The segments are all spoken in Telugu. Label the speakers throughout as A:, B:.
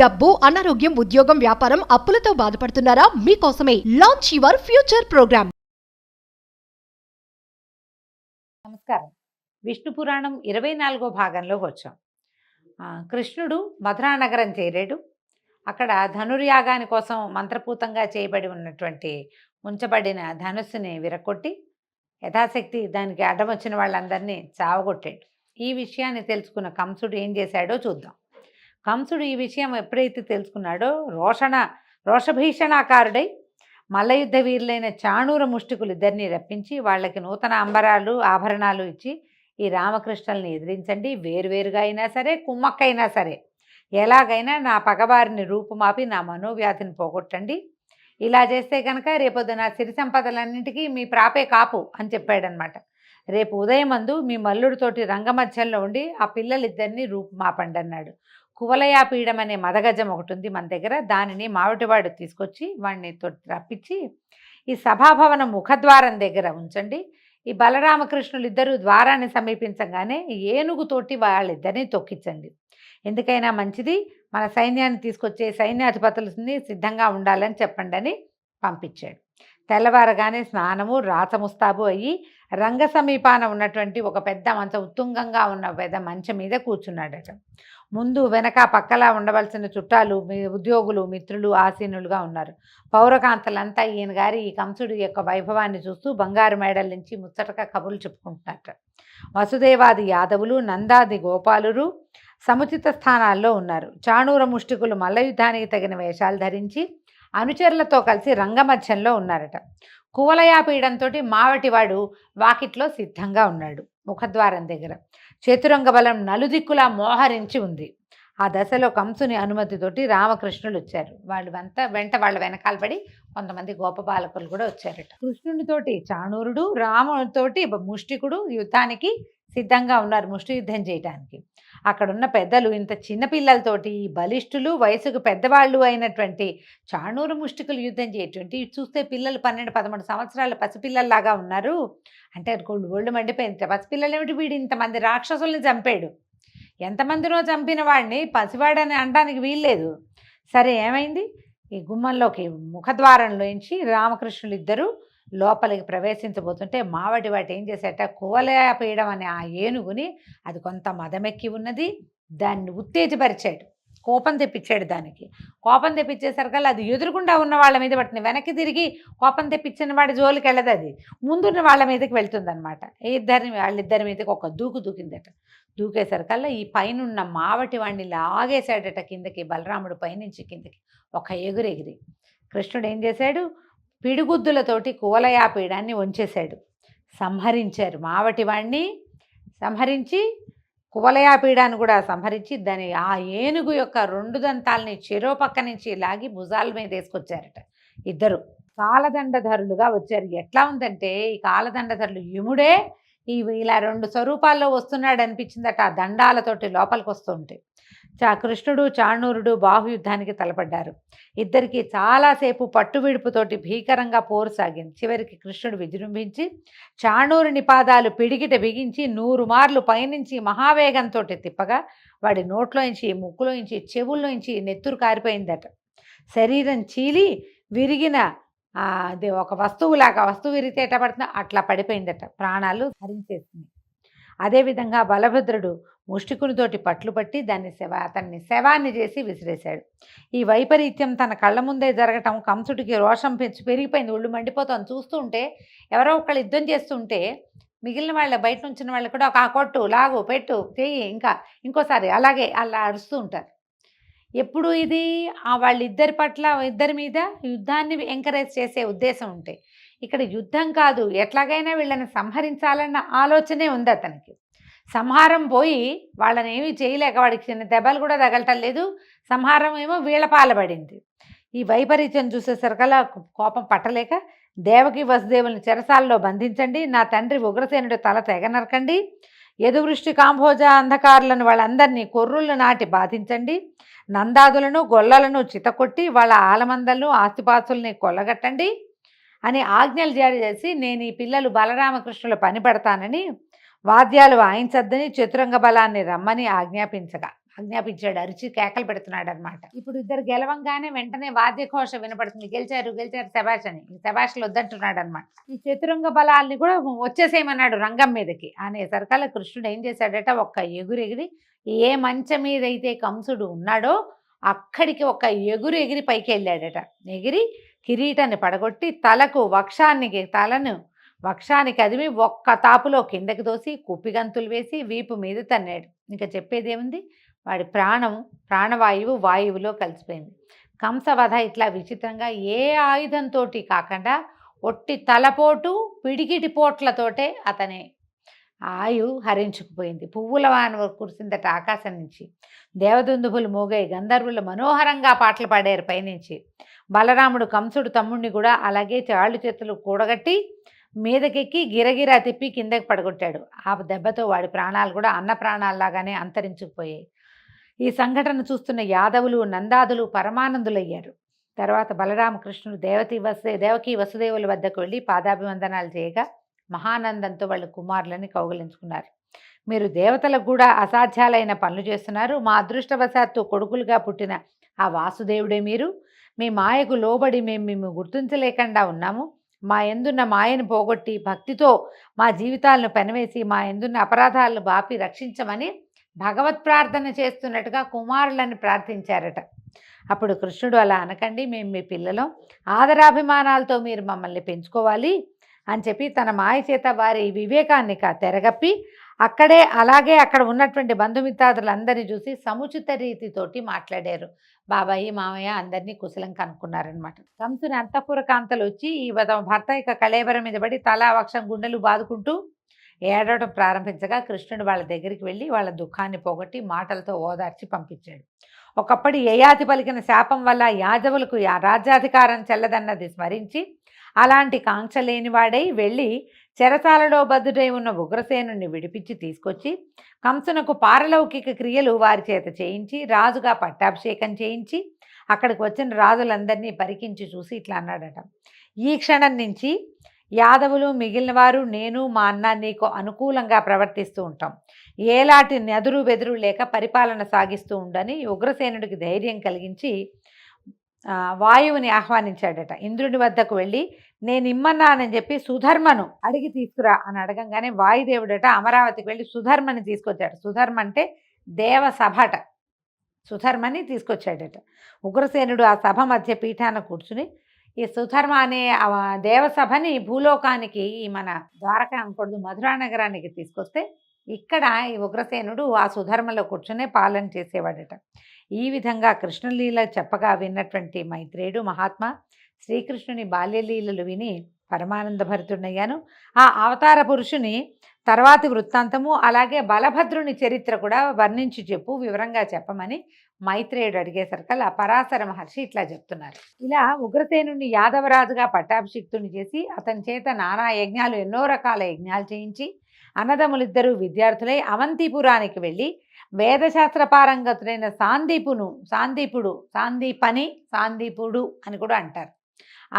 A: డబ్బు, అనారోగ్యం, ఉద్యోగం, వ్యాపారం, అప్పులతో బాధపడుతున్నారా? మీకోసమే లాంచ్ యువర్ ఫ్యూచర్ ప్రోగ్రామ్.
B: నమస్కారం. విష్ణు పురాణం 24వ భాగంలోకి వచ్చాం. కృష్ణుడు మధురానగరం చేరాడు. అక్కడ ధనుర్యాగాని కోసం మంత్రపూతంగా చేయబడి ఉన్నటువంటి ఉంచబడిన ధనుస్సుని విరగొట్టి యథాశక్తి దానికి అడ్డం వచ్చిన వాళ్ళందరినీ చావగొట్టాడు. ఈ విషయాన్ని తెలుసుకున్న కంసుడు ఏం చేశాడో చూద్దాం. కంసుడు ఈ విషయం ఎప్పుడైతే తెలుసుకున్నాడో రోషభీషణాకారుడై మల్లయుద్ధ వీరులైన చాణూర ముష్టికులు ఇద్దరిని రప్పించి వాళ్ళకి నూతన అంబరాలు ఆభరణాలు ఇచ్చి ఈ రామకృష్ణుల్ని ఎదిరించండి, వేరువేరుగా అయినా సరే కుమ్మక్కైనా సరే ఎలాగైనా నా పగవారిని రూపుమాపి నా మనోవ్యాధిని పోగొట్టండి, ఇలా చేస్తే కనుక రేపొద్దున సిరి సంపదలన్నింటికీ మీ ప్రాపే కాపు అని చెప్పాడనమాట. రేపు ఉదయమందు మీ మల్లుడితోటి రంగమధ్యంలో ఉండి ఆ పిల్లలిద్దరినీ రూపుమాపండి అన్నాడు. కువలయాపీఠం అనే మదగజం ఒకటి ఉంది మన దగ్గర, దానిని మావిటివాడు తీసుకొచ్చి వాడిని రప్పించి ఈ సభాభవనం ముఖద్వారం దగ్గర ఉంచండి. ఈ బలరామకృష్ణులు ఇద్దరు ద్వారాన్ని సమీపించగానే ఏనుగుతోటి వాళ్ళిద్దరిని తొక్కించండి. ఎందుకైనా మంచిది, మన సైన్యాన్ని తీసుకొచ్చే సైన్యాధిపతులని సిద్ధంగా ఉండాలని చెప్పండి అని పంపించాడు. తెల్లవారగానే స్నానము రాతముస్తాబు అయ్యి రంగ సమీపాన ఉన్నటువంటి ఒక పెద్ద మంచం, ఉత్తుంగంగా ఉన్న పెద్ద మంచం మీద కూర్చున్నాడట. ముందు వెనక పక్కలా ఉండవలసిన చుట్టాలు, ఉద్యోగులు, మిత్రులు ఆసీనులుగా ఉన్నారు. పౌరకాంతలంతా ఈయన గారి ఈ కంసుడి యొక్క వైభవాన్ని చూస్తూ బంగారు మేడల నుంచి ముచ్చటగా కబుర్లు చెప్పుకుంటున్నట్ట. వసుదేవాది యాదవులు, నందాది గోపాలురు సముచిత స్థానాల్లో ఉన్నారు. చాణూర ముష్టికులు మల్లయుద్ధానికి తగిన వేషాలు ధరించి అనుచరులతో కలిసి రంగమధ్యంలో ఉన్నారట. కువలయాపీడంతో మావటివాడు వాకిట్లో సిద్ధంగా ఉన్నాడు. ముఖద్వారం దగ్గర చతురంగ బలం నలుదిక్కులా మోహరించి ఉంది. ఆ దశలో కంసుని అనుమతితోటి రామకృష్ణులు వచ్చారు. వాళ్ళ వెనకాల పడి కొంతమంది గోపబాలకులు కూడా వచ్చారట. కృష్ణునితోటి చాణూరుడు, రామునితోటి ముష్టికుడు యుద్ధానికి సిద్ధంగా ఉన్నారు, ముష్టి యుద్ధం చేయటానికి. అక్కడున్న పెద్దలు ఇంత చిన్నపిల్లలతోటి బలిష్ఠులు, వయసుకు పెద్దవాళ్ళు అయినటువంటి చాణూరు ముష్టికులు యుద్ధం చేయటువంటి చూస్తే పిల్లలు 12-13 సంవత్సరాల పసిపిల్లల్లాగా ఉన్నారు. అంటే ఒళ్ళు మండిపోయింది. పసిపిల్లలు ఏమిటి, వీడు ఇంతమంది రాక్షసుల్ని చంపాడు, ఎంతమందినో చంపిన వాడిని పసివాడని అనడానికి వీల్లేదు. సరే ఏమైంది, ఈ గుమ్మంలోకి ముఖద్వారంలోంచి రామకృష్ణులు ఇద్దరు లోపలికి ప్రవేశించబోతుంటే మావటి వాటి ఏం చేసేట, కువలయాపీఠం అనే ఆ ఏనుగుని, అది కొంత మదమెక్కి ఉన్నది, దాన్ని ఉత్తేజపరిచాడు, కోపం తెప్పించాడు. దానికి కోపం తెప్పించేసరికల్లా అది ఎదురుగుండా ఉన్న వాళ్ళ మీద పట్టింది. వెనక్కి తిరిగి కోపం తెప్పించిన వాడి జోలికి వెళ్ళదు, అది ముందున్న వాళ్ళ మీదకి వెళ్తుందనమాట. వాళ్ళిద్దరి మీదకి ఒక దూకిందట. దూకేసరికల్లా ఈ పైనున్న మావటి వాడిని లాగేశాడట కిందకి, బలరాముడు పైనుంచి కిందకి ఒక ఎగిరి. కృష్ణుడు ఏం చేశాడు, పిడిగుద్దులతోటి కువలయాపీఠాన్ని వంచేశాడు. సంహరించారు మావటి వాడిని, సంహరించి కువలయాపీఠాన్ని కూడా సంహరించి దాని ఆ ఏనుగు యొక్క 2 దంతాలని చెరో పక్క నుంచి లాగి భుజాల మీద వేసుకొచ్చారట. ఇద్దరు కాలదండధరులుగా వచ్చారు. ఎట్లా ఉందంటే ఈ కాలదండధరులు యముడే ఇలా 2 స్వరూపాల్లో వస్తున్నాడు అనిపించిందట. ఆ దండాలతోటి లోపలికి వస్తుంటే కృష్ణుడు చాణూరుడు బాహుయుద్ధానికి తలపడ్డారు. ఇద్దరికి చాలాసేపు పట్టువిడుపుతోటి భీకరంగా పోరు సాగింది. చివరికి కృష్ణుడు విజృంభించి చాణూరుని పాదాలు పిడికిట బిగించి 100 మార్లు పైనుంచి మహావేగంతో తిప్పగా వాడి నోట్లోంచి, ముక్కులోంచి, చెవుల్లోంచి నెత్తురు కారిపోయిందట. శరీరం చీలి విరిగిన అది ఒక వస్తువులాగా, వస్తువు విరిగితే ఎట్లా పడుతుందో అట్లా పడిపోయిందట, ప్రాణాలు హరించేసింది. అదేవిధంగా బలభద్రుడు ముష్టికునితోటి పట్లు పట్టి అతన్ని శవాన్ని చేసి విసిరేశాడు. ఈ వైపరీత్యం తన కళ్ళ ముందే జరగటం కంసుడికి రోషం పెరిగిపోయింది. ఒళ్ళు మండిపోతాను చూస్తూ ఉంటే. ఎవరో ఒకళ్ళు యుద్ధం చేస్తుంటే మిగిలిన వాళ్ళ బయట నుంచిన వాళ్ళు కూడా ఒక కొట్టు, లాగు, పెట్టు, చెయ్యి, ఇంకోసారి అలాగే అలా అరుస్తూ ఉంటారు. ఎప్పుడు ఇది ఇద్దరి మీద యుద్ధాన్ని ఎంకరేజ్ చేసే ఉద్దేశం ఉంటే, ఇక్కడ యుద్ధం కాదు, ఎట్లాగైనా వీళ్ళని సంహరించాలన్న ఆలోచనే ఉంది అతనికి. సంహారం పోయి వాళ్ళని ఏమీ చేయలేక వాడికి చిన్న దెబ్బలు కూడా తగలటం లేదు, సంహారం ఏమో వీళ్ళ పాలబడింది. ఈ వైపరీత్యం చూసేసరికల్లా కోపం పట్టలేక దేవకి వసుదేవుల్ని చెరసాలలో బంధించండి, నా తండ్రి ఉగ్రసేనుడి తల తెగ నరకండి, యదువృష్టి కాంభోజ అంధకారులను వాళ్ళందరినీ కొర్రుళ్ళు నాటి బాధించండి, నందాదులను గొల్లలను చితకొట్టి వాళ్ళ ఆలమందలను ఆస్తిపాస్తుల్ని కొల్లగట్టండి అని ఆజ్ఞలు జారీ చేసి నేను ఈ పిల్లలు బలరామకృష్ణుల పని పెడతానని వాద్యాలు వాయించద్దని చతురంగ బలాన్ని రమ్మని ఆజ్ఞాపించగా ఆజ్ఞాపించాడు, అరిచి కేకలు పెడుతున్నాడు అనమాట. ఇప్పుడు ఇద్దరు గెలవంగానే వెంటనే వాద్యఘోష వినపడుతుంది, గెలిచారు గెలిచారు శభాష్ అని. ఈ శభాష్లు వద్దంటున్నాడు అనమాట. ఈ చతురంగ బలాల్ని కూడా వచ్చేసేయమన్నాడు రంగం మీదకి అనేసరికల్లా కృష్ణుడు ఏం చేశాడట, ఒక్క ఎగురెగిరి ఏ మంచం మీద అయితే కంసుడు ఉన్నాడో అక్కడికి ఒక ఎగిరి పైకి వెళ్ళాడట. ఎగిరి కిరీటాన్ని పడగొట్టి తలను వక్షానికి అదిమి ఒక్క తాపులో కిందకి దోసి కుప్పిగంతులు వేసి వీపు మీద తన్నాడు. ఇంకా చెప్పేదేముంది, వాడి ప్రాణవాయువు వాయువులో కలిసిపోయింది. కంసవధ ఇట్లా విచిత్రంగా ఏ ఆయుధంతో కాకుండా ఒట్టి తలపోటు పిడికిటి పోట్లతోటే అతని హరించుకుపోయింది. పువ్వుల వాన కురిసిందట ఆకాశం నుంచి, దేవదుందుభులు మోగాయి, గంధర్వులు మనోహరంగా పాటలు పాడారు పైనుంచి. బలరాముడు కంసుడు తమ్ముడిని కూడా అలాగే చాళ్ళు చేతులు కూడగట్టి మీదకెక్కి గిరగిరా తిప్పి కిందకి పడగొట్టాడు. ఆ దెబ్బతో వాడి ప్రాణాలు కూడా అన్న ప్రాణాల్లాగానే అంతరించుకుపోయాయి. ఈ సంఘటన చూస్తున్న యాదవులు నందాదులు పరమానందులయ్యారు. తర్వాత బలరామకృష్ణుడు దేవకీ వసుదేవుల వద్దకు వెళ్ళి పాదాభివందనాలు చేయగా మహానందంతో వాళ్ళ కుమారులని కౌగిలించుకున్నారు. మీరు దేవతలకు కూడా అసాధ్యాలైన పనులు చేస్తున్నారు. మా అదృష్టవశాత్తు కొడుకులుగా పుట్టిన ఆ వాసుదేవుడే మీరు. మీ మాయకు లోబడి మేము గుర్తించలేకుండా ఉన్నాము. మా ఎందున్న మాయను పోగొట్టి భక్తితో మా జీవితాలను పెనవేసి మా ఎందున్న అపరాధాలను బాపి రక్షించమని భగవత్ ప్రార్థన చేస్తున్నట్టుగా కుమారులని ప్రార్థించారట. అప్పుడు కృష్ణుడు, అలా అనకండి, మేము మీ పిల్లలం, ఆదరాభిమానాలతో మీరు మమ్మల్ని పెంచుకోవాలి అని చెప్పి తన మాయ చేత వారి వివేకాన్ని తెరగప్పి అక్కడ ఉన్నటువంటి బంధుమిత్రాదులందరినీ చూసి సముచిత రీతితోటి మాట్లాడారు. బాబాయి మామయ్య అందరినీ కుశలం కనుక్కున్నారనమాట. కంసుని అంతఃపుర కాంతలు వచ్చి ఈ భర్త యొక్క కళేబరం మీద పడి తలా వక్షం గుండెలు బాదుకుంటూ ఏడవడం ప్రారంభించగా కృష్ణుడు వాళ్ళ దగ్గరికి వెళ్ళి వాళ్ళ దుఃఖాన్ని పోగొట్టి మాటలతో ఓదార్చి పంపించాడు. ఒకప్పటి యయాతి పలికిన శాపం వల్ల యాదవులకు రాజ్యాధికారం చెల్లదన్నది స్మరించి అలాంటి కాంక్ష లేనివాడై వెళ్ళి చెరసాలలో బద్దుడై ఉన్న ఉగ్రసేనుని విడిపించి తీసుకొచ్చి కంసునకు పారలౌకిక క్రియలు వారి చేత చేయించి రాజుగా పట్టాభిషేకం చేయించి అక్కడికి వచ్చిన రాజులందరినీ పరికించి చూసి ఇట్లా అన్నాడట, ఈ క్షణం నుంచి యాదవులు మిగిలిన వారు నేను మా అన్న నీకు అనుకూలంగా ప్రవర్తిస్తూ ఉంటాం. ఏలాంటి నెదురు బెదురు లేక పరిపాలన సాగిస్తూ ఉండని ఉగ్రసేనుడికి ధైర్యం కలిగించి వాయువుని ఆహ్వానించాడట. ఇంద్రుడి వద్దకు వెళ్ళి నేను ఇమ్మన్నానని చెప్పి సుధర్మను అడిగి తీసుకురా అని అడగంగానే వాయుదేవుడట అమరావతికి వెళ్ళి సుధర్మని తీసుకొచ్చాడు. సుధర్మ అంటే దేవసభట. సుధర్మని తీసుకొచ్చాడట. ఉగ్రసేనుడు ఆ సభ మధ్య పీఠాన కూర్చుని ఈ సుధర్మ అనే దేవసభని భూలోకానికి మన ద్వారకా అనకూడదు మధురా నగరానికి తీసుకొస్తే ఇక్కడ ఈ ఉగ్రసేనుడు ఆ సుధర్మలో కూర్చునే పాలన చేసేవాడట. ఈ విధంగా కృష్ణలీల చెప్పగా విన్నటువంటి మైత్రేయుడు మహాత్మా శ్రీకృష్ణుని బాల్యలీలలు విని పరమానంద భరితుడయ్యాను. ఆ అవతార పురుషుని తర్వాతి వృత్తాంతము అలాగే బలభద్రుని చరిత్ర కూడా వర్ణించి చెప్పు, వివరంగా చెప్పమని మైత్రేయుడు అడిగేసరికల్లా పరాశర మహర్షి ఇట్లా చెప్తున్నారు. ఇలా ఉగ్రసేనుని యాదవరాజుగా పట్టాభిషిక్తుని చేసి అతని చేత నానా యజ్ఞాలు ఎన్నో రకాల యజ్ఞాలు చేయించి అన్నదమ్ములిద్దరూ విద్యార్థులై అవంతిపురానికి వెళ్ళి వేదశాస్త్ర పారంగతుడైన సాందీపుడు అని కూడా అంటారు,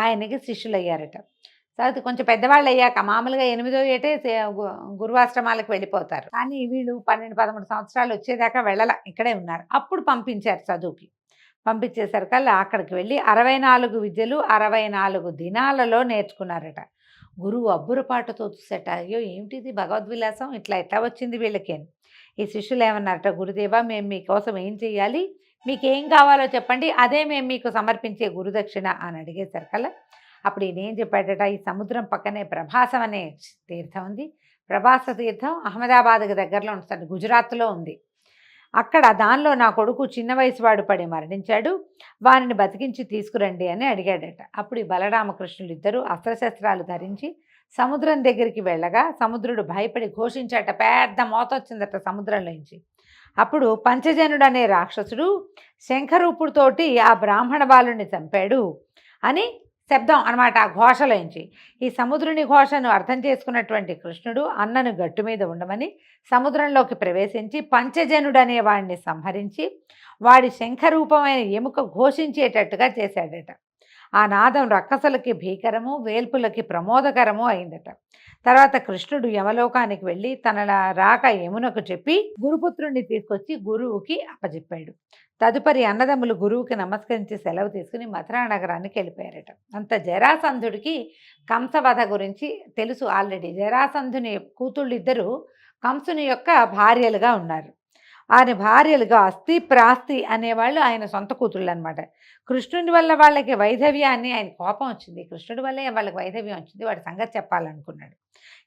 B: ఆయనకి శిష్యులయ్యారట. తర్వాత కొంచెం పెద్దవాళ్ళు అయ్యాక మామూలుగా 8వ ఏటే గురువాశ్రమాలకు వెళ్ళిపోతారు. కానీ వీళ్ళు 12-13 సంవత్సరాలు వచ్చేదాకా ఇక్కడే ఉన్నారు. అప్పుడు పంపించారు చదువుకి. పంపించేసరికల్లా అక్కడికి వెళ్ళి 64 విద్యలు 64 దినాలలో నేర్చుకున్నారట. గురువు అబ్బురపాటుతో చూసేట, అయ్యో ఏమిటిది భగవద్విలాసం, ఎట్లా వచ్చింది వీళ్ళకి అని. ఈ శిష్యులు ఏమన్నారట, గురుదేవా మేము మీకోసం ఏం చెయ్యాలి, మీకేం కావాలో చెప్పండి, అదే మేము మీకు సమర్పించే గురుదక్షిణ అని అడిగేసరికల్లా అప్పుడు ఈయన ఏం చెప్పాడట, ఈ సముద్రం పక్కనే ప్రభాసం అనే తీర్థం ఉంది. ప్రభాస తీర్థం అహ్మదాబాద్కి దగ్గరలో ఉంటుంది, గుజరాత్లో ఉంది. అక్కడ దానిలో నా కొడుకు చిన్న వయసు వాడు పడి మరణించాడు, వారిని బతికించి తీసుకురండి అని అడిగాడట. అప్పుడు ఈ బలరామకృష్ణులు ఇద్దరు అస్త్రశస్త్రాలు ధరించి సముద్రం దగ్గరికి వెళ్ళగా సముద్రుడు భయపడి ఘోషించాట, పెద్ద మోత వచ్చిందట సముద్రంలోంచి. అప్పుడు పంచజనుడు అనే రాక్షసుడు శంఖరూపుడితోటి ఆ బ్రాహ్మణ బాలుని చంపాడు అని శబ్దం అనమాట ఆ ఘోషలోంచి. ఈ సముద్రుని ఘోషను అర్థం చేసుకున్నటువంటి కృష్ణుడు అన్నను గట్టు మీద ఉండమని సముద్రంలోకి ప్రవేశించి పంచజనుడనే వాడిని సంహరించి వాడి శంఖరూపమైన ఎముక ఘోషించేటట్టుగా చేశాడట. ఆ నాదం రక్కసులకి భీకరము, వేల్పులకి ప్రమోదకరము అయిందట. తర్వాత కృష్ణుడు యమలోకానికి వెళ్ళి తన రాక యమునకు చెప్పి గురుపుత్రుణ్ణి తీసుకొచ్చి గురువుకి అప్పచెప్పాడు. తదుపరి అన్నదమ్ములు గురువుకి నమస్కరించి సెలవు తీసుకుని మథురా నగరానికి వెళ్ళిపోయారట. అంత జరాసంధుడికి కంసవధ గురించి తెలుసు ఆల్రెడీ. జరాసంధుని కూతుళ్ళు ఇద్దరు కంసుని యొక్క భార్యలుగా ఉన్నారు. ఆయన భార్యలుగా అస్థి ప్రాస్తి అనేవాళ్ళు ఆయన సొంత కూతుళ్ళు అనమాట. కృష్ణుడి వల్ల వాళ్ళకి వైధవ్యాన్ని, ఆయన కోపం వచ్చింది, కృష్ణుడి వల్లే వాళ్ళకి వైధవ్యం వచ్చింది, వాడి సంగతి చెప్పాలనుకున్నాడు.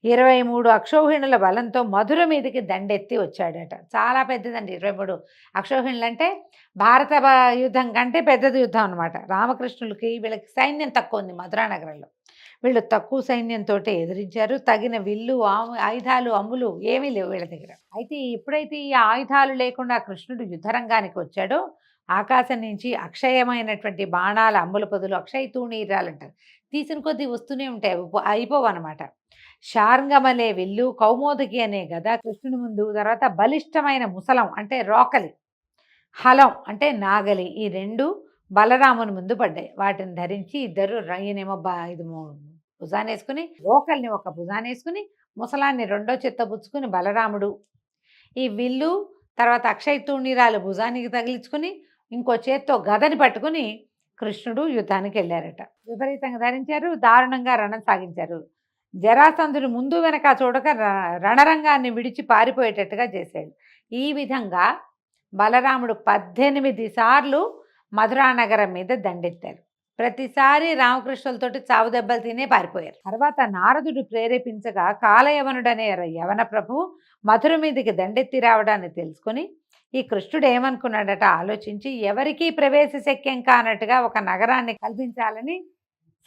B: 23 అక్షౌహిణుల బలంతో మధుర మీదకి దండెత్తి వచ్చాడట. చాలా పెద్దదండి 23 అక్షౌహిణులు అంటే భారత యుద్ధం కంటే పెద్దది యుద్ధం అనమాట. రామకృష్ణులకి వీళ్ళకి సైన్యం తక్కువ ఉంది మధురా నగరంలో. వీళ్ళు తక్కువ సైన్యంతో ఎదిరించారు. తగిన విల్లు, ఆయుధాలు, అమ్ములు ఏమీ లేవు వీళ్ళ దగ్గర. అయితే ఎప్పుడైతే ఈ ఆయుధాలు లేకుండా కృష్ణుడు యుద్ధరంగానికి వచ్చాడో ఆకాశం నుంచి అక్షయమైనటువంటి బాణాల అమ్ముల పొదులు, అక్షయ తూణీరాలంటారు, తీసిన కొద్దీ వస్తూనే ఉంటాయి, అయిపోవు అనమాట. శార్ంగమలే విల్లు, కౌమోదకి అనే గద కృష్ణుని ముందు, తర్వాత బలిష్టమైన ముసలం అంటే రోకలి, హలం అంటే నాగలి, ఈ 2 బలరాముని ముందు పడ్డాయి. వాటిని ధరించి ఇద్దరు ఈయనేమో ఇది భుజాన్ని వేసుకుని, రోకల్ని ఒక భుజాన్ని వేసుకుని, ముసలాన్ని 2వ చేత్తో పుచ్చుకుని బలరాముడు ఈ విల్లు, తర్వాత అక్షయ తూణీరాలు భుజానికి తగిలించుకుని ఇంకో చేత్తో గదని పట్టుకుని కృష్ణుడు యుద్ధానికి వెళ్ళారట. విపరీతంగా ధరించారు, దారుణంగా రణం సాగించారు. జరాసంధుడు ముందు వెనక చూడక రణరంగాన్ని విడిచి పారిపోయేటట్టుగా చేశాడు. ఈ విధంగా బలరాముడు 18 సార్లు మధురా నగరం మీద దండెత్తారు. ప్రతిసారి రామకృష్ణులతోటి చావు దెబ్బలు తినే పారిపోయారు. తర్వాత నారదుడు ప్రేరేపించగా కాలయవనుడనే యవన ప్రభు మధుర మీదకి దండెత్తి రావడాన్ని తెలుసుకుని ఈ కృష్ణుడు ఏమనుకున్నాడట ఆలోచించి, ఎవరికీ ప్రవేశశక్యం కానట్టుగా ఒక నగరాన్ని కల్పించాలని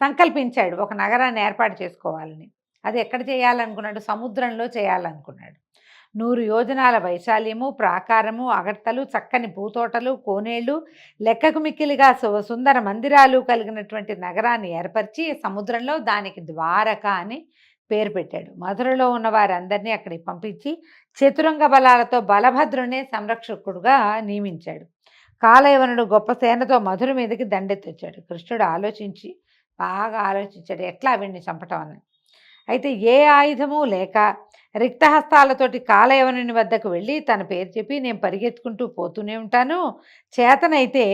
B: సంకల్పించాడు. ఒక నగరాన్ని ఏర్పాటు చేసుకోవాలని. అది ఎక్కడ చేయాలనుకున్నాడు? సముద్రంలో చేయాలనుకున్నాడు. 100 యోజనాల వైశాల్యము, ప్రాకారము, అగడ్తలు, చక్కని పూతోటలు, కోనేళ్లు, లెక్కకు మిక్కిలిగా సుందర మందిరాలు కలిగినటువంటి నగరాన్ని ఏర్పరిచి సముద్రంలో దానికి ద్వారక అని పేరు పెట్టాడు. మధురలో ఉన్న వారందరినీ అక్కడికి పంపించి చతురంగ బలాలతో బలభద్రునే సంరక్షకుడుగా నియమించాడు. కాలయవనుడు గొప్ప సేనతో మధుర మీదకి దండెత్తొచ్చాడు. కృష్ణుడు బాగా ఆలోచించాడు ఎట్లా వీడిని చంపటం అని. అయితే ఏ ఆయుధము లేక రిక్తహస్తాలతోటి కాలయవనుని వద్దకు వెళ్ళి తన పేరు చెప్పి, నేను పరిగెత్తుకుంటూ పోతూనే ఉంటాను, చేతనైతే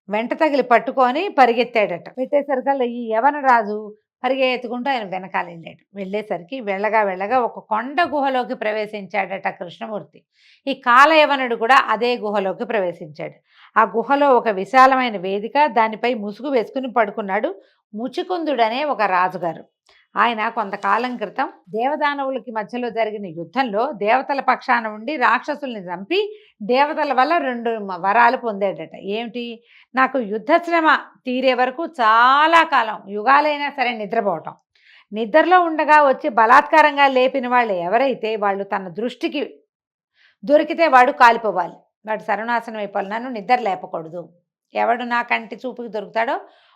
B: వెంట తగిలి పట్టుకొని పరిగెత్తాడట. పెట్టేసరికల్లా ఈ యవనరాజు పరిగెత్తుకుంటూ ఆయన వెనకాల వెళ్ళాడు. వెళ్ళేసరికి వెళ్ళగా ఒక కొండ గుహలోకి ప్రవేశించాడట కృష్ణమూర్తి. ఈ కాలయవనుడు కూడా అదే గుహలోకి ప్రవేశించాడు. ఆ గుహలో ఒక విశాలమైన వేదిక, దానిపై ముసుగు వేసుకుని పడుకున్నాడు ముచికుందుడనే ఒక రాజుగారు. ఆయన కొంతకాలం క్రితం దేవదానవులకి మధ్యలో జరిగిన యుద్ధంలో దేవతల పక్షాన ఉండి రాక్షసుల్ని చంపి దేవతల వల్ల 2 వరాలు పొందాడట. ఏమిటి? నాకు యుద్ధశ్రమ తీరే వరకు చాలా కాలం, యుగాలైనా సరే నిద్రపోవటం, నిద్రలో ఉండగా వచ్చి బలాత్కారంగా లేపిన వాళ్ళు ఎవరైతే వాళ్ళు తన దృష్టికి దొరికితే వాడు కాలిపోవాలి, వాడు సర్వనాశనం అయిపోవాలి, నన్ను నిద్ర లేపకూడదు. ఎవడు నా కంటి చూపుకి దొరుకుతాడో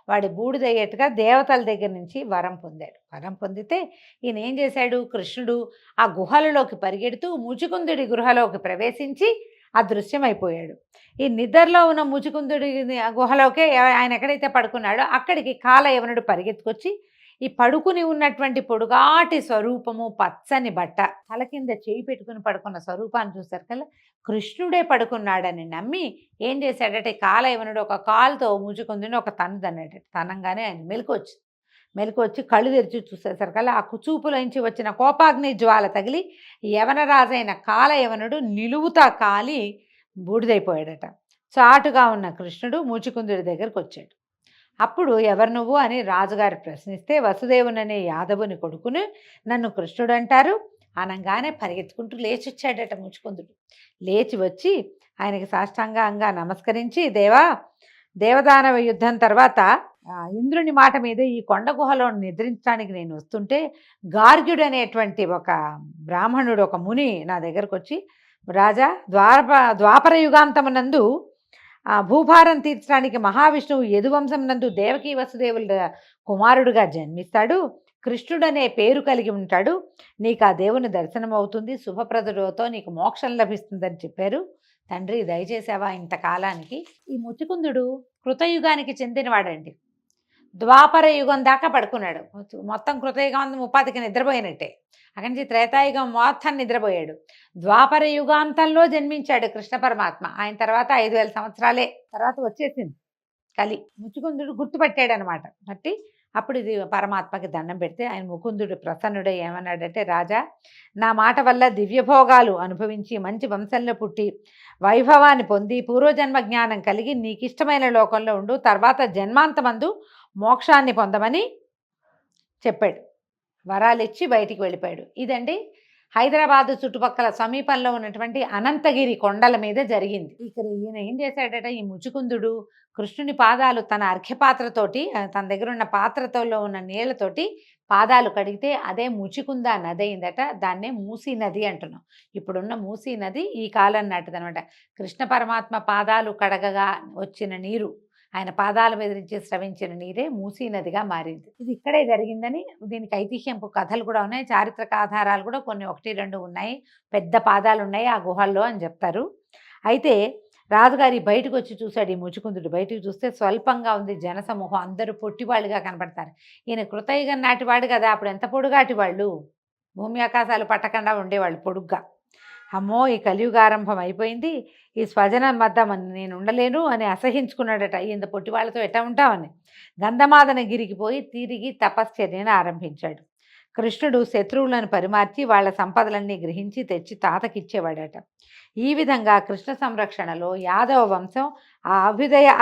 B: వాడి బూడిదయ్యేట్టుగా దేవతల దగ్గర నుంచి వరం పొందాడు. వరం పొందితే ఈయన ఏం చేశాడు? కృష్ణుడు ఆ గుహలలోకి పరిగెడుతూ ముచికుందుడి గృహలోకి ప్రవేశించి అదృశ్యమైపోయాడు. ఈ నిద్రలో ఉన్న ముచికుందుడి గుహలోకే ఆయన ఎక్కడైతే పడుకున్నాడో అక్కడికి కాలయవనుడు పరిగెత్తుకొచ్చి ఈ పడుకుని ఉన్నటువంటి పొడుగాటి స్వరూపము, పచ్చని బట్ట, తల కింద చేయి పెట్టుకుని పడుకున్న స్వరూపాన్ని చూశారు కల్లా కృష్ణుడే పడుకున్నాడని నమ్మి ఏం చేశాడట, కాలయవనుడు ఒక కాలుతో ముచుకుందుని ఒక తన్నుదన్నాడు. తనంగానే ఆయన మెలకు వచ్చి కళ్ళు తెరిచి చూసేసరికల్లా ఆ కుచూపులోంచి వచ్చిన కోపాగ్ని జ్వాల తగిలి యవనరాజైన కాలయవనుడు నిలువుతా కాలి బూడిదైపోయాడట. చాటుగా ఉన్న కృష్ణుడు ముచుకుందుడి దగ్గరకు వచ్చాడు. అప్పుడు ఎవరు నువ్వు అని రాజుగారు ప్రశ్నిస్తే, వసుదేవుననే యాదవుని కొడుకును నన్ను కృష్ణుడు అంటారు అనగానే పరిగెత్తుకుంటూ లేచి వచ్చాడట ముచుకుందుడు. లేచి వచ్చి ఆయనకి సాష్టాంగంగా నమస్కరించి, దేవదానవ యుద్ధం తర్వాత ఇంద్రుని మాట మీద ఈ కొండ గుహలో నిద్రించడానికి నేను వస్తుంటే గార్గ్యుడు అనేటువంటి ఒక బ్రాహ్మణుడు, ఒక ముని నా దగ్గరకు వచ్చి, రాజా, ద్వాపర యుగాంతమునందు భూభారం తీర్చడానికి మహావిష్ణువు యదువంశం నందు దేవకీ వసుదేవుల కుమారుడుగా జన్మిస్తాడు, కృష్ణుడనే పేరు కలిగి ఉంటాడు, నీకు ఆ దేవుని దర్శనం అవుతుంది, శుభప్రదుడితో నీకు మోక్షం లభిస్తుందని చెప్పారు. తండ్రి దయచేసావా ఇంతకాలానికి. ఈ ముచికుందుడు కృతయుగానికి చెందినవాడండి. ద్వాపర యుగం దాకా పడుకున్నాడు. మొత్తం కృతయుగం ముప్పాతికి నిద్రపోయినట్టే. అక్కడి నుంచి త్రేతాయుగం మొత్తం నిద్రపోయాడు. ద్వాపర యుగాంతంలో జన్మించాడు కృష్ణ పరమాత్మ. ఆయన తర్వాత 5000 సంవత్సరాలే తర్వాత వచ్చేసింది కలి. ముచుకుందుడు గుర్తుపట్టాడు అనమాట. బట్టి అప్పుడు ఇది పరమాత్మకి దండం పెడితే ఆయన ముకుందుడు ప్రసన్నుడై ఏమన్నాడంటే, రాజా, నా మాట వల్ల దివ్యభోగాలు అనుభవించి మంచి వంశంలో పుట్టి వైభవాన్ని పొంది పూర్వజన్మ జ్ఞానం కలిగి నీకు ఇష్టమైన లోకంలో ఉండు, తర్వాత జన్మాంతమందు మోక్షాన్ని పొందమని చెప్పాడు. వరాలు ఇచ్చి బయటికి వెళ్ళిపోయాడు. ఇదండి హైదరాబాదు చుట్టుపక్కల సమీపంలో ఉన్నటువంటి అనంతగిరి కొండల మీద జరిగింది. ఇక్కడ ఈయన ఏం చేశాడట, ఈ ముచుకుందుడు కృష్ణుని పాదాలు తన అర్ఘ్యపాత్రతోటి, తన దగ్గర ఉన్న పాత్రతో ఉన్న నీళ్లతోటి పాదాలు కడిగితే అదే ముచుకుంద నది అయిందట. దాన్నే మూసీ నది అంటున్నాం. ఇప్పుడున్న మూసీ నది ఈ కాలం నాటిదనమాట. కృష్ణ పరమాత్మ పాదాలు కడగగా వచ్చిన నీరు, ఆయన పాదాల మీద నుంచి స్రవించిన నీరే మూసీ నదిగా మారింది. ఇది ఇక్కడే జరిగిందని దీనికి ఐతిహ్యంపు కథలు కూడా ఉన్నాయి, చారిత్రక ఆధారాలు కూడా కొన్ని 1-2 ఉన్నాయి. పెద్ద పాదాలు ఉన్నాయి ఆ గుహల్లో అని చెప్తారు. అయితే రాజుగారి బయటకు వచ్చి చూశాడు. ఈ ముచుకుందుడు బయటకు చూస్తే స్వల్పంగా ఉంది జనసమూహం, అందరూ పొట్టివాళ్ళుగా కనపడతారు. ఈయన కృతయుగం నాటివాడు కదా, అప్పుడు ఎంత పొడుగాటి వాళ్ళు, భూమి ఆకాశాలు పట్టకుండా ఉండేవాళ్ళు పొడుగ్గా. అమ్మో, ఈ కలియుగారంభం అయిపోయింది, ఈ స్వజనం వద్ద నేను ఉండలేను అని అసహించుకున్నాడట. ఇంత పొట్టి వాళ్ళతో ఎట్లా ఉంటామని గంధమాదన గిరికి పోయి తిరిగి తపశ్చర్యను ఆరంభించాడు. కృష్ణుడు శత్రువులను పరిమార్చి వాళ్ళ సంపదలన్నీ గ్రహించి తెచ్చి తాతకిచ్చేవాడట. ఈ విధంగా కృష్ణ సంరక్షణలో యాదవ వంశం ఆ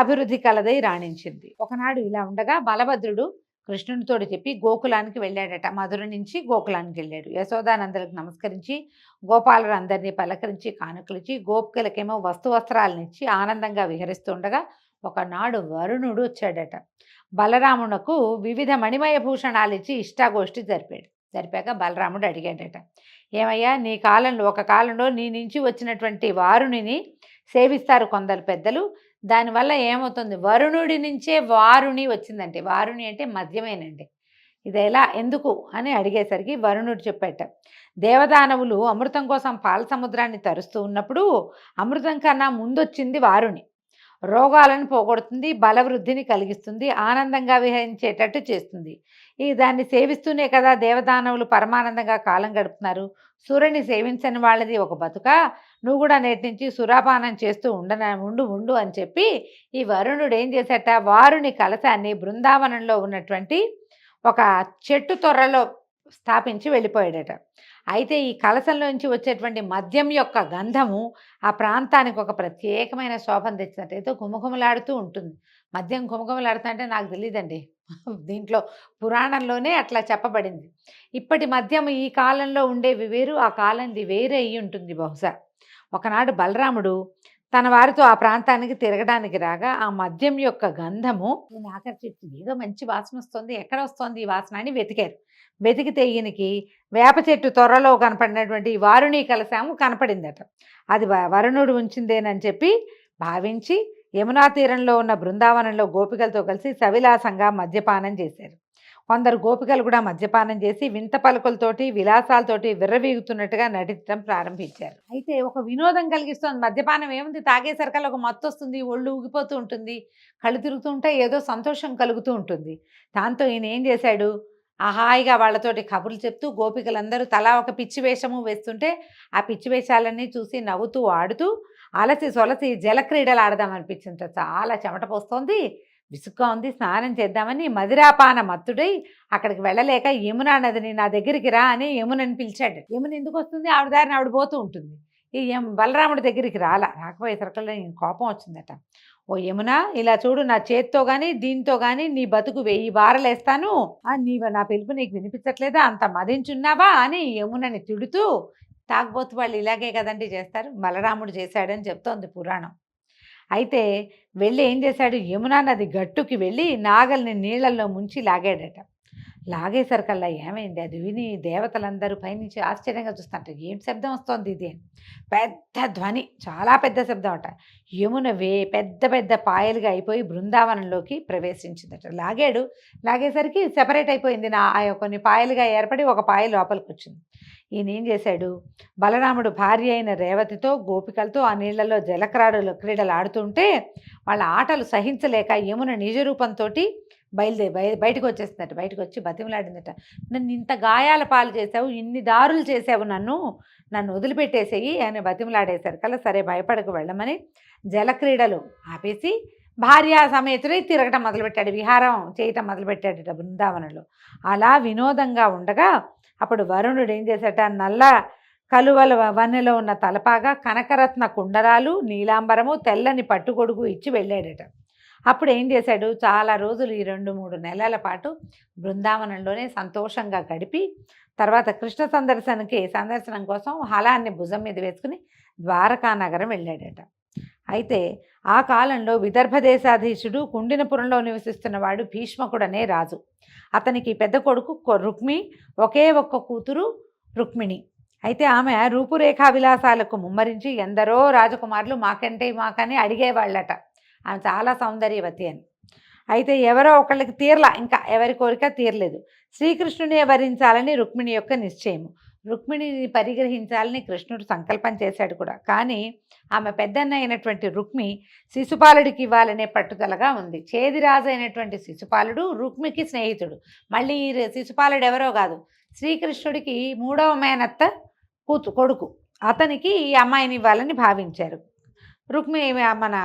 B: అభివృద్ధి కలదై రాణించింది. ఒకనాడు ఇలా ఉండగా బలభద్రుడు కృష్ణునితోటి చెప్పి గోకులానికి వెళ్ళాడట. మధుర నుంచి గోకులానికి వెళ్ళాడు. యశోదానందలకు నమస్కరించి గోపాలుడు అందరినీ పలకరించి కానుకలిచ్చి గోపికలకేమో వస్త్రాలనిచ్చి ఆనందంగా విహరిస్తూ ఉండగా ఒకనాడు వరుణుడు వచ్చాడట. బలరామునకు వివిధ మణిమయ భూషణాలు ఇచ్చి ఇష్టాగోష్ఠి జరిపాక బలరాముడు అడిగాడట, ఏమయ్యా, నీ కాలంలో ఒక కాలంలో నీ నుంచి వచ్చినటువంటి వారుణిని సేవిస్తారు కొందరు పెద్దలు, దానివల్ల ఏమవుతుంది, వరుణుడి నుంచే వారుణి వచ్చిందంటే, వారుణి అంటే మద్యమేనండి, ఇది ఎలా ఎందుకు అని అడిగేసరికి వరుణుడు చెప్పాట, దేవదానవులు అమృతం కోసం పాల సముద్రాన్ని తరుస్తూ ఉన్నప్పుడు అమృతం కన్నా ముందొచ్చింది వారుణి. రోగాలను పోగొడుతుంది, బలవృద్ధిని కలిగిస్తుంది, ఆనందంగా విహరించేటట్టు చేస్తుంది. దాన్ని సేవిస్తూనే కదా దేవదానవులు పరమానందంగా కాలం గడుపుతున్నారు. సూర్యుని సేవించని వాళ్ళది ఒక బతుక, నువ్వు కూడా నేటి నుంచి సురాపానం చేస్తూ ఉండు అని చెప్పి ఈ వరుణుడు ఏం చేశాట, వారుని కలశాన్ని బృందావనంలో ఉన్నటువంటి ఒక చెట్టు తొర్రలో స్థాపించి వెళ్ళిపోయాడట. అయితే ఈ కలశంలోంచి వచ్చేటువంటి మద్యం యొక్క గంధము ఆ ప్రాంతానికి ఒక ప్రత్యేకమైన శోభను తెచ్చినట్టు, ఏదో గుమగుమలాడుతూ ఉంటుంది. మద్యం గుమగుమలాడుతుంటే నాకు తెలియదండి, దీంట్లో పురాణంలోనే అట్లా చెప్పబడింది. ఇప్పటి మద్యం ఈ కాలంలో ఉండేవి వేరు, ఆ కాలంది వేరే అయ్యి ఉంటుంది బహుశా. ఒకనాడు బలరాముడు తన వారితో ఆ ప్రాంతానికి తిరగడానికి రాగా ఆ మద్యం యొక్క గంధము ఈయన ఆకర్షించింది. ఏదో మంచి వాసన వస్తుంది, ఎక్కడ వస్తుంది ఈ వాసన అని వెతికితే ఈయనకి వేప చెట్టు త్వరలో కనపడినటువంటి వారుణి కలశాము కనపడిందట. అది వరుణుడు ఉంచిందేనని చెప్పి భావించి యమునా తీరంలో ఉన్న బృందావనంలో గోపికలతో కలిసి సవిలాసంగా మద్యపానం చేశారు. కొందరు గోపికలు కూడా మద్యపానం చేసి వింత పలుకులతోటి విలాసాలతోటి విర్రవీగుతున్నట్టుగా నటించడం ప్రారంభించారు. అయితే ఒక వినోదం కలిగిస్తుంది మద్యపానం. ఏముంది, తాగేసరికల్లా ఒక మత్తు వస్తుంది, ఒళ్ళు ఊగిపోతూ ఉంటుంది, కళ్ళు తిరుగుతూ ఉంటే ఏదో సంతోషం కలుగుతూ ఉంటుంది. దాంతో ఈయన ఏం చేశాడు, హాయిగా వాళ్ళతోటి కబుర్లు చెప్తూ గోపికలందరూ తలా ఒక పిచ్చి వేషము వేస్తుంటే ఆ పిచ్చి వేషాలన్నీ చూసి నవ్వుతూ ఆడుతూ అలసి సొలసి జలక్రీడలు ఆడదామనిపించింది. చాలా చెమట పోస్తోంది, విసుగ్గా ఉంది, స్నానం చేద్దామని మదిరాపాన మత్తుడై అక్కడికి వెళ్ళలేక యమునా నదిని నా దగ్గరికి రా అని యమునని పిలిచాడు. యమున ఎందుకు వస్తుంది, ఆవిడ దారిని ఆవిడ పోతూ ఉంటుంది. ఈ బలరాముడి దగ్గరికి రాకపోయేసరికల్లా కోపం వచ్చిందట. ఓ యమున, ఇలా చూడు, నా చేత్తో కానీ దీంతో కానీ నీ బతుకు 1000 బారలేస్తాను, నా పిలుపు నీకు వినిపించట్లేదా, అంత మదించున్నావా అని యమునని తిడుతూ, తాగబోతు వాళ్ళు ఇలాగే కదండి చేస్తారు, బలరాముడు చేశాడని చెప్తోంది పురాణం. అయితే వెళ్ళి ఏం చేశాడు, యమునా నది గట్టుకి వెళ్ళి నాగల్ని నీళ్ళల్లో ముంచి లాగాడట. లాగేసరికల్లా ఏమైంది, అది విని దేవతలందరూ పైనుంచి ఆశ్చర్యంగా చూస్తుంటారు. ఏం శబ్దం వస్తుంది ఇది అని. పెద్ద ధ్వని, చాలా పెద్ద శబ్దం అట. యమున పెద్ద పెద్ద పాయలుగా అయిపోయి బృందావనంలోకి ప్రవేశించిందట. లాగేసరికి సెపరేట్ అయిపోయింది, కొన్ని పాయలుగా ఏర్పడి ఒక పాయ లోపలికి వచ్చింది. ఈయన ఏం చేశాడు, బలరాముడు భార్య అయిన రేవతితో గోపికలతో ఆ నీళ్లలో క్రీడలు ఆడుతుంటే వాళ్ళ ఆటలు సహించలేక యమున నిజరూపంతో బయటకు వచ్చేస్తుందట. బయటకు వచ్చి బతిమలాడిందట, నన్ను ఇంత గాయాల పాలు చేసావు, ఇన్ని దారులు చేసావు, నన్ను వదిలిపెట్టేసేయి అని బతిమలాడేసరికల్లా సరే భయపడకు వెళ్ళమని జలక్రీడలు ఆపేసి భార్యా సమేతుడై తిరగటం మొదలుపెట్టాడు, విహారం చేయటం మొదలుపెట్టాడట బృందావనంలో. అలా వినోదంగా ఉండగా అప్పుడు వరుణుడు ఏం చేశాట, నల్ల కలువల వన్నెలో ఉన్న తలపాగా, కనకరత్న కుండరాలు, నీలాంబరము, తెల్లని పట్టుగొడుగు ఇచ్చి వెళ్ళాడట. అప్పుడు ఏం చేశాడు, చాలా రోజులు ఈ 2-3 నెలల పాటు బృందావనంలోనే సంతోషంగా గడిపి తర్వాత కృష్ణ సందర్శనం కోసం హలాన్ని భుజం మీద వేసుకుని ద్వారకా నగరం వెళ్ళాడట. అయితే ఆ కాలంలో విదర్భ దేశాధీశుడు కుండినపురంలో నివసిస్తున్నవాడు భీష్మకుడనే రాజు. అతనికి పెద్ద కొడుకు రుక్మి, ఒకే ఒక్క కూతురు రుక్మిణి. అయితే ఆమె రూపురేఖా విలాసాలకు ముమ్మరించి ఎందరో రాజకుమారులు మాకని అడిగేవాళ్ళట, ఆమె చాలా సౌందర్యవతి అని. అయితే ఎవరో ఒకళ్ళకి తీరలా, ఇంకా ఎవరి కోరిక తీరలేదు. శ్రీకృష్ణుని వరించాలని రుక్మిణి యొక్క నిశ్చయము. రుక్మిణిని పరిగ్రహించాలని కృష్ణుడు సంకల్పం చేశాడు కూడా. కానీ ఆమె పెద్దన్న అయినటువంటి రుక్మి శిశుపాలుడికి ఇవ్వాలనే పట్టుదలగా ఉంది. చేదిరాజు అయినటువంటి శిశుపాలుడు రుక్మికి స్నేహితుడు. మళ్ళీ శిశుపాలుడు ఎవరో కాదు, శ్రీకృష్ణుడికి 3వ మేనత్త కొడుకు. అతనికి ఈ అమ్మాయిని ఇవ్వాలని భావించారు. రుక్మి మన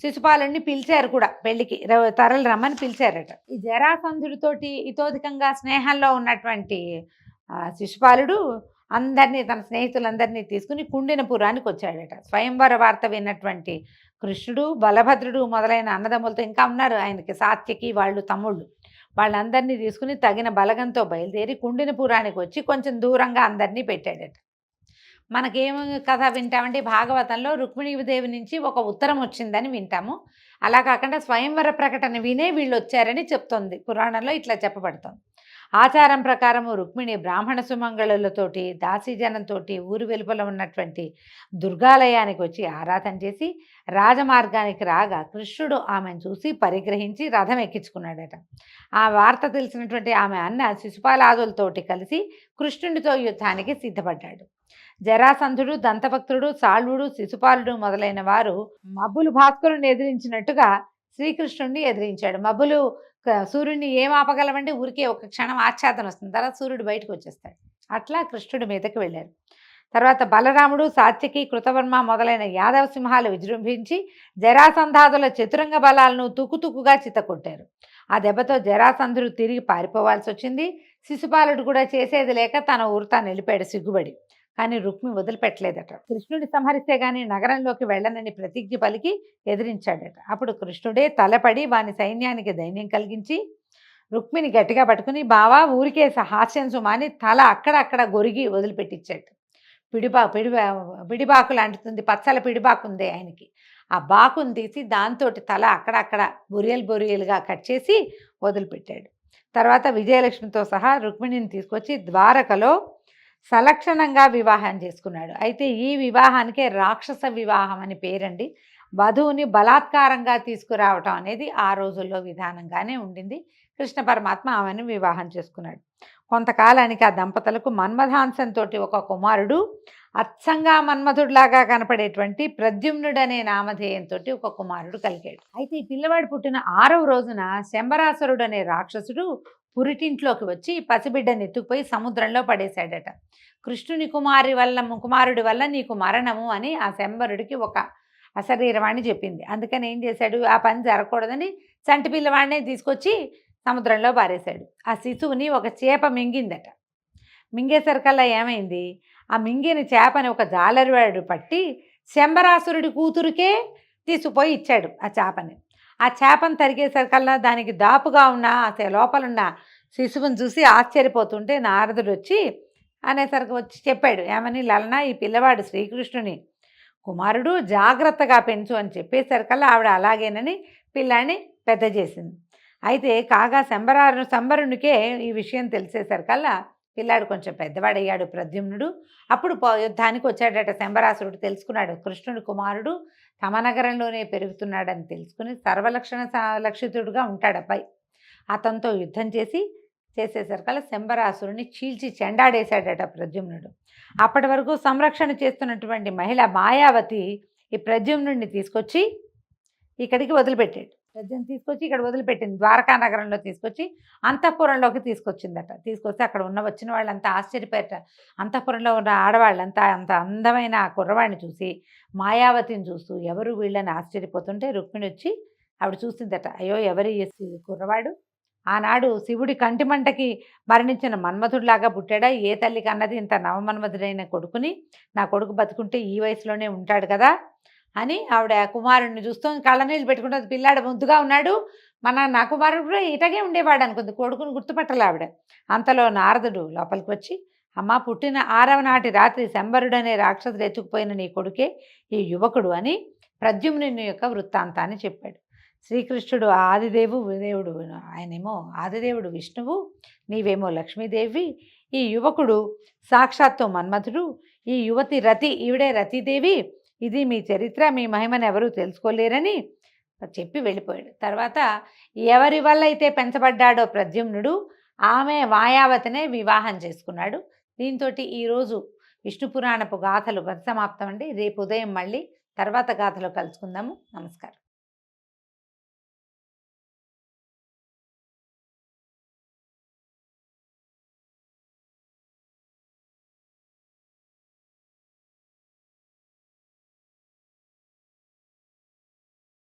B: శిశుపాలుడిని పిలిచారు కూడా, పెళ్లికి తరలి రమ్మని పిలిచారట. ఈ జరాసంధుడితోటి ఇతోధికంగా స్నేహంలో ఉన్నటువంటి శిశుపాలుడు అందరినీ, తన స్నేహితులందరినీ తీసుకుని కుండినపురానికి వచ్చాడట. స్వయంవర వార్త విన్నటువంటి కృష్ణుడు, బలభద్రుడు మొదలైన అన్నదమ్ములతో, ఇంకా ఉన్నారు ఆయనకి సాత్యకి వాళ్ళు తమ్ముళ్ళు, వాళ్ళందరినీ తీసుకుని తగిన బలగంతో బయలుదేరి కుండినపురానికి వచ్చి కొంచెం దూరంగా అందరినీ పెట్టాడట. మనకేం కథ వింటామంటే భాగవతంలో రుక్మిణీదేవి నుంచి ఒక ఉత్తరం వచ్చిందని వింటాము. అలా కాకుండా స్వయంవర ప్రకటన వినే వీళ్ళు వచ్చారని చెప్తోంది పురాణంలో, ఇట్లా చెప్పబడుతోంది. ఆచారం ప్రకారము రుక్మిణి బ్రాహ్మణ సుమంగళులతోటి దాసీజనంతో ఊరు వెలుపల ఉన్నటువంటి దుర్గాలయానికి వచ్చి ఆరాధన చేసి రాజమార్గానికి రాగా కృష్ణుడు ఆమెను చూసి పరిగ్రహించి రథం ఎక్కించుకున్నాడట. ఆ వార్త తెలిసినటువంటి ఆమె అన్న శిశుపాలాదులతోటి కలిసి కృష్ణుడితో యుద్ధానికి సిద్ధపడ్డాడు. జరాసంధుడు, దంతభక్తుడు, సాళ్వుడు, శిశుపాలుడు మొదలైన వారు మబ్బులు భాస్కరుని ఎదిరించినట్టుగా శ్రీకృష్ణుడిని ఎదిరించాడు. మబ్బులు సూర్యుడిని ఏం ఆపగలవంటే ఊరికే ఒక క్షణం ఆచ్ఛాదన వస్తుంది, తర్వాత సూర్యుడు బయటకు వచ్చేస్తాడు. అట్లా కృష్ణుడి మీదకి వెళ్ళారు. తర్వాత బలరాముడు, సాత్యకి, కృతవర్మ మొదలైన యాదవ సింహాలు విజృంభించి జరాసంధాదుల చతురంగ బలాలను తుకుతుకుగా చితకొట్టారు. ఆ దెబ్బతో జరాసంధుడు తిరిగి పారిపోవాల్సి వచ్చింది. శిశుపాలుడు కూడా చేసేది లేక తన ఊరు తాను వెళ్ళిపోయాడు సిగ్గుబడి. కానీ రుక్మి వదిలిపెట్టలేదట. కృష్ణుడి సంహరిస్తే గాని నగరంలోకి వెళ్ళనని ప్రతిజ్ఞ పలికి ఎదిరించాడట. అప్పుడు కృష్ణుడే తలపడి వాని సైన్యానికి ధైర్యం కలిగించి రుక్మిని గట్టిగా పట్టుకుని, బావా ఊరికే హాస్యం సుమాని తల అక్కడక్కడ గొరిగి వదిలిపెట్టించాడు. పిడిబాకు లాంటిది, పచ్చల పిడిబాకు ఉంది ఆయనకి. ఆ బాకుని తీసి దాంతో తల అక్కడక్కడ బొరియలుగా కట్ చేసి వదిలిపెట్టాడు. తర్వాత విజయలక్ష్మితో సహా రుక్మిణిని తీసుకొచ్చి ద్వారకలో సలక్షణంగా వివాహం చేసుకున్నాడు. అయితే ఈ వివాహానికే రాక్షస వివాహం అని పేరండి. వధువుని బలాత్కారంగా తీసుకురావటం అనేది ఆ రోజుల్లో విధానంగానే ఉండింది. కృష్ణ పరమాత్మ ఆమెను వివాహం చేసుకున్నాడు. కొంతకాలానికి ఆ దంపతులకు మన్మథాంశంతో ఒక కుమారుడు, అచ్చంగా మన్మధుడిలాగా కనపడేటువంటి ప్రద్యుమ్నుడనే నామధేయంతో ఒక కుమారుడు కలిగాడు. అయితే ఈ పిల్లవాడు పుట్టిన 6వ రోజున శంబరాసురుడు అనే రాక్షసుడు పురిటింట్లోకి వచ్చి పసిబిడ్డని ఎత్తుకుపోయి సముద్రంలో పడేశాడట. కృష్ణుని కుమారుడి వల్ల నీకు మరణము అని ఆ శంబరుడికి ఒక అశరీరవాణి చెప్పింది. అందుకని ఏం చేశాడు, ఆ పని జరగకూడదని చంటి పిల్లవాడినే తీసుకొచ్చి సముద్రంలో పారేశాడు. ఆ శిశువుని ఒక చేప మింగిందట. మింగేసరికల్లా ఏమైంది, ఆ మింగిన చేపని ఒక జాలరివాడు పట్టి శంబరాసురుడి కూతురికే తీసుకుపోయి ఇచ్చాడు ఆ చేపని. ఆ చేపను తరిగేసరికల్లా దానికి దాపుగా ఉన్న లోపలున్న శిశువుని చూసి ఆశ్చర్యపోతుంటే నారదుడు వచ్చి అనేసరికి వచ్చి చెప్పాడు, ఏమని, లలన ఈ పిల్లవాడు శ్రీకృష్ణుని కుమారుడు, జాగ్రత్తగా పెంచు అని చెప్పేసరికల్లా ఆవిడ అలాగేనని పిల్లాన్ని పెద్ద చేసింది. అయితే కాగా శంబరునికే ఈ విషయం తెలిసేసరికల్లా పిల్లాడు కొంచెం పెద్దవాడయ్యాడు ప్రద్యుమ్నుడు. అప్పుడు యుద్ధానికి వచ్చాడట. శంబరాసురుడు తెలుసుకున్నాడు కృష్ణుడి కుమారుడు తమ నగరంలోనే పెరుగుతున్నాడని తెలుసుకుని లక్షితుడుగా ఉంటాడు అబ్బాయి. అతనితో యుద్ధం చేసేసరికల్లా శంబరాసురుని చీల్చి చెండాడేశాడట ప్రద్యుమ్నుడు. అప్పటి వరకు సంరక్షణ చేస్తున్నటువంటి మహిళ మాయావతి ఈ ప్రద్యుమ్నుడిని తీసుకొచ్చి ఇక్కడికి వదిలిపెట్టాడు. ప్రద్యుమ్న తీసుకొచ్చి ఇక్కడ వదిలిపెట్టింది. ద్వారకా నగరంలో తీసుకొచ్చి అంతఃపురంలోకి తీసుకొచ్చిందట. తీసుకొస్తే అక్కడ వచ్చిన వాళ్ళంతా ఆశ్చర్యపోయారట. అంతఃపురంలో ఉన్న ఆడవాళ్ళంతా అంత అందమైన ఆ కుర్రవాడిని చూసి, మాయావతిని చూస్తూ ఎవరు వీళ్ళని ఆశ్చర్యపోతుంటే రుక్మిణి వచ్చి ఆవిడ చూసిందట. అయ్యో ఎవరి కుర్రవాడు ఆనాడు శివుడి కంటిమంటకి మరణించిన మన్మథుడిలాగా పుట్టాడా? ఏ తల్లికి అన్నది ఇంత నవమన్మధుడైన కొడుకుని, నా కొడుకు బతుకుంటే ఈ వయసులోనే ఉంటాడు కదా అని ఆవిడ కుమారుడిని చూస్తూ కళ్ళనీళ్ళు పెట్టుకుంటుంది. పిల్లాడు ముద్దుగా ఉన్నాడు, నా కుమారుడు కూడా ఇటగే ఉండేవాడు అనుకుంది. కొడుకుని గుర్తుపట్టలే ఆవిడ. అంతలో నారదుడు లోపలికి వచ్చి, అమ్మ పుట్టిన 6వ నాటి రాత్రి శంబరుడనే రాక్షసుడు ఎత్తుకుపోయిన నీ కొడుకే ఈ యువకుడు అని ప్రద్యుమ్నుని యొక్క వృత్తాంతాన్ని చెప్పాడు. శ్రీకృష్ణుడు దేవుడు, ఆయనేమో ఆదిదేవుడు విష్ణువు, నీవేమో లక్ష్మీదేవి, ఈ యువకుడు సాక్షాత్తు మన్మథుడు, ఈ యువతి రతి, ఈవిడే రతీదేవి, ఇది మీ చరిత్ర, మీ మహిమను ఎవరూ తెలుసుకోలేరని చెప్పి వెళ్ళిపోయాడు. తర్వాత ఎవరి వల్ల అయితే పెంచబడ్డాడో ప్రద్యుమ్నుడు, ఆమె మాయావతినే వివాహం చేసుకున్నాడు. దీంతో ఈరోజు విష్ణు పురాణపు గాథలు పరిసమాప్తం అండి. రేపు ఉదయం మళ్ళీ తర్వాత గాథలో కలుసుకుందాము. నమస్కారం.